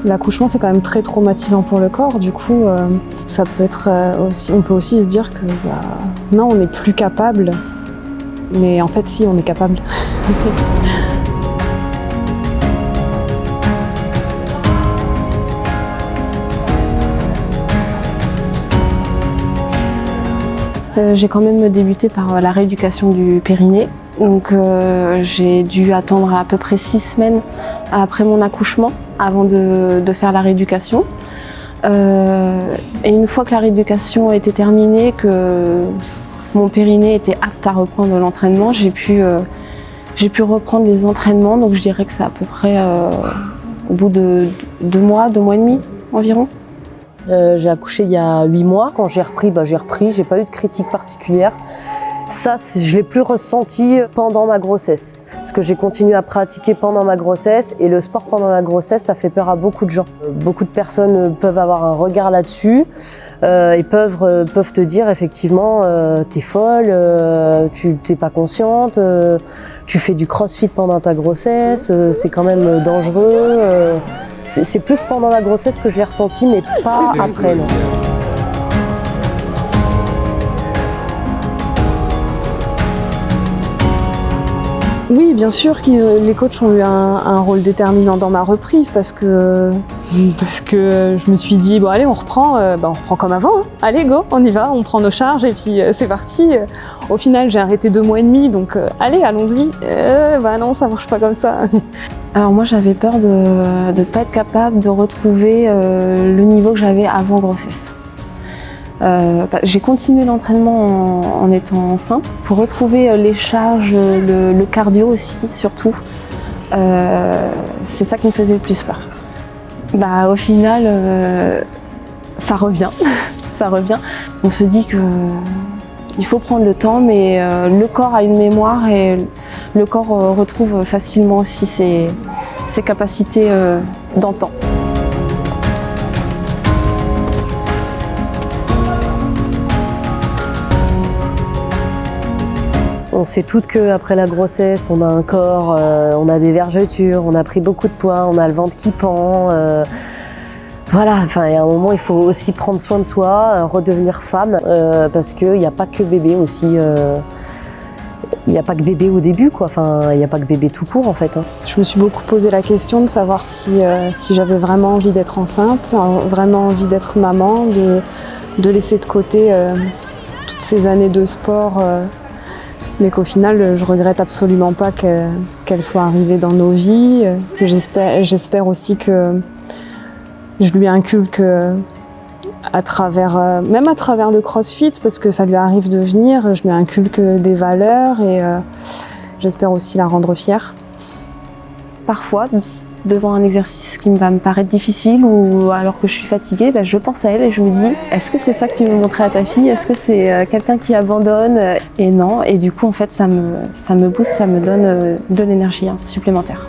L'accouchement, c'est quand même très traumatisant pour le corps. Du coup, ça peut être aussi, on peut aussi se dire que non, on n'est plus capable. Mais en fait, si, on est capable. J'ai quand même débuté par la rééducation du périnée. Donc j'ai dû attendre à peu près 6 semaines après mon accouchement avant de faire la rééducation. Et une fois que la rééducation était terminée, que mon périnée était apte à reprendre l'entraînement, j'ai pu reprendre les entraînements. Donc je dirais que c'est à peu près au bout de 2 mois et demi environ. J'ai accouché il y a 8 mois. Quand j'ai repris, j'ai pas eu de critique particulière. Ça, je l'ai plus ressenti pendant ma grossesse. Parce que j'ai continué à pratiquer pendant ma grossesse et le sport pendant la grossesse, ça fait peur à beaucoup de gens. Beaucoup de personnes peuvent avoir un regard là-dessus et peuvent te dire effectivement t'es folle, tu t'es pas consciente, tu fais du crossfit pendant ta grossesse, c'est quand même dangereux. C'est plus pendant la grossesse que je l'ai ressenti, mais pas après, non. Oui, bien sûr que les coachs ont eu un rôle déterminant dans ma reprise parce que je me suis dit, bon allez, on reprend comme avant, hein. Allez, go, on y va, on prend nos charges et puis c'est parti. Au final, j'ai arrêté 2 mois et demi, donc allez, allons-y. Non, ça marche pas comme ça. Alors moi, j'avais peur de ne pas être capable de retrouver le niveau que j'avais avant grossesse. J'ai continué l'entraînement en étant enceinte pour retrouver les charges, le cardio aussi, surtout. C'est ça qui me faisait le plus peur. Au final, ça revient. Ça revient. On se dit qu'il faut prendre le temps, mais le corps a une mémoire et le corps retrouve facilement aussi ses capacités d'antan. On sait toutes qu'après la grossesse, on a un corps, on a des vergetures, on a pris beaucoup de poids, on a le ventre qui pend. Voilà, enfin, il y a un moment, il faut aussi prendre soin de soi, redevenir femme, parce qu'il n'y a pas que bébé aussi. Il n'y a pas que bébé au début, quoi. Enfin, il n'y a pas que bébé tout court, en fait. Hein. Je me suis beaucoup posé la question de savoir si j'avais vraiment envie d'être enceinte, vraiment envie d'être maman, de laisser de côté toutes ces années de sport. Mais qu'au final, je regrette absolument pas qu'elle soit arrivée dans nos vies. J'espère aussi que je lui inculque même à travers le crossfit, parce que ça lui arrive de venir, je lui inculque des valeurs et j'espère aussi la rendre fière. Parfois, devant un exercice qui va me paraître difficile ou alors que je suis fatiguée, je pense à elle et je me dis, est-ce que c'est ça que tu veux montrer à ta fille? Est-ce que c'est quelqu'un qui abandonne? Et non, et du coup en fait ça me booste, ça me donne de l'énergie supplémentaire.